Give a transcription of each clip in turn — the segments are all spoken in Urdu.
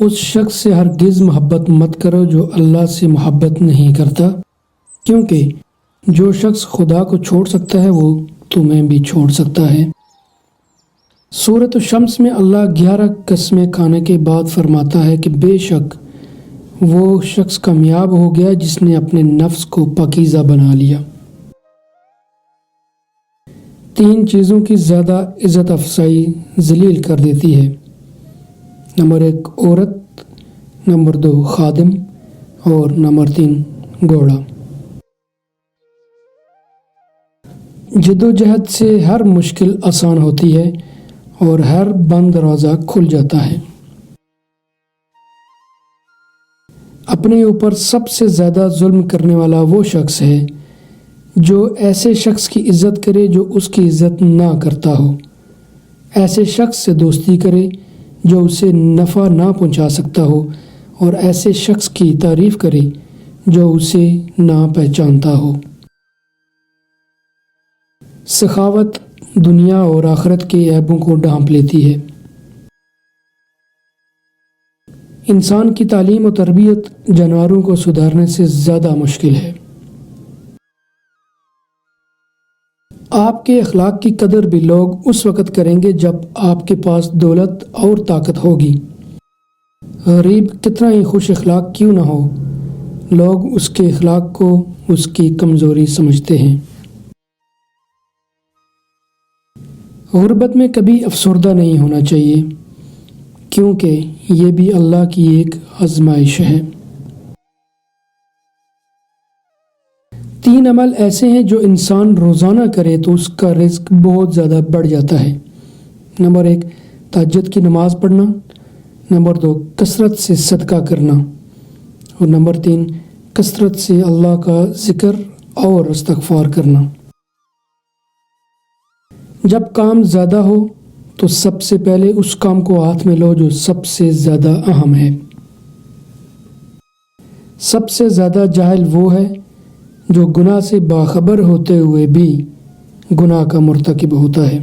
اس شخص سے ہرگز محبت مت کرو جو اللہ سے محبت نہیں کرتا، کیونکہ جو شخص خدا کو چھوڑ سکتا ہے وہ تمہیں بھی چھوڑ سکتا ہے۔ سورۃ الشمس میں اللہ 11 قسمیں کھانے کے بعد فرماتا ہے کہ بے شک وہ شخص کامیاب ہو گیا جس نے اپنے نفس کو پاکیزہ بنا لیا۔ 3 چیزوں کی زیادہ عزت افزائی ذلیل کر دیتی ہے۔ نمبر 1 عورت، نمبر 2 خادم، اور نمبر 3 گھوڑا۔ جدوجہد سے ہر مشکل آسان ہوتی ہے اور ہر بند دروازہ کھل جاتا ہے۔ اپنے اوپر سب سے زیادہ ظلم کرنے والا وہ شخص ہے جو ایسے شخص کی عزت کرے جو اس کی عزت نہ کرتا ہو، ایسے شخص سے دوستی کرے جو اسے نفع نہ پہنچا سکتا ہو، اور ایسے شخص کی تعریف کرے جو اسے نہ پہچانتا ہو۔ سخاوت دنیا اور آخرت کے عیبوں کو ڈھانپ لیتی ہے۔ انسان کی تعلیم و تربیت جانوروں کو سدھارنے سے زیادہ مشکل ہے۔ آپ کے اخلاق کی قدر بھی لوگ اس وقت کریں گے جب آپ کے پاس دولت اور طاقت ہوگی۔ غریب کتنا ہی خوش اخلاق کیوں نہ ہو، لوگ اس کے اخلاق کو اس کی کمزوری سمجھتے ہیں۔ غربت میں کبھی افسردہ نہیں ہونا چاہیے، کیونکہ یہ بھی اللہ کی ایک آزمائش ہے۔ 3 عمل ایسے ہیں جو انسان روزانہ کرے تو اس کا رزق بہت زیادہ بڑھ جاتا ہے۔ نمبر 1 تہجد کی نماز پڑھنا، نمبر 2 کثرت سے صدقہ کرنا، اور نمبر 3 کثرت سے اللہ کا ذکر اور استغفار کرنا۔ جب کام زیادہ ہو تو سب سے پہلے اس کام کو ہاتھ میں لو جو سب سے زیادہ اہم ہے۔ سب سے زیادہ جاہل وہ ہے جو گناہ سے باخبر ہوتے ہوئے بھی گناہ کا مرتکب ہوتا ہے۔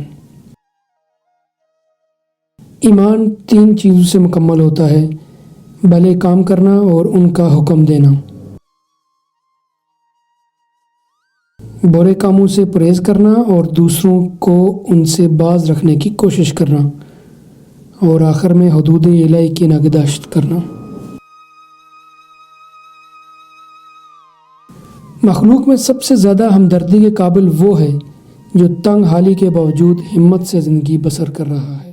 ایمان 3 چیزوں سے مکمل ہوتا ہے: بھلے کام کرنا اور ان کا حکم دینا، برے کاموں سے پرہیز کرنا اور دوسروں کو ان سے باز رکھنے کی کوشش کرنا، اور آخر میں حدود الہی کی نگہداشت کرنا۔ مخلوق میں سب سے زیادہ ہمدردی کے قابل وہ ہے جو تنگ حالی کے باوجود ہمت سے زندگی بسر کر رہا ہے۔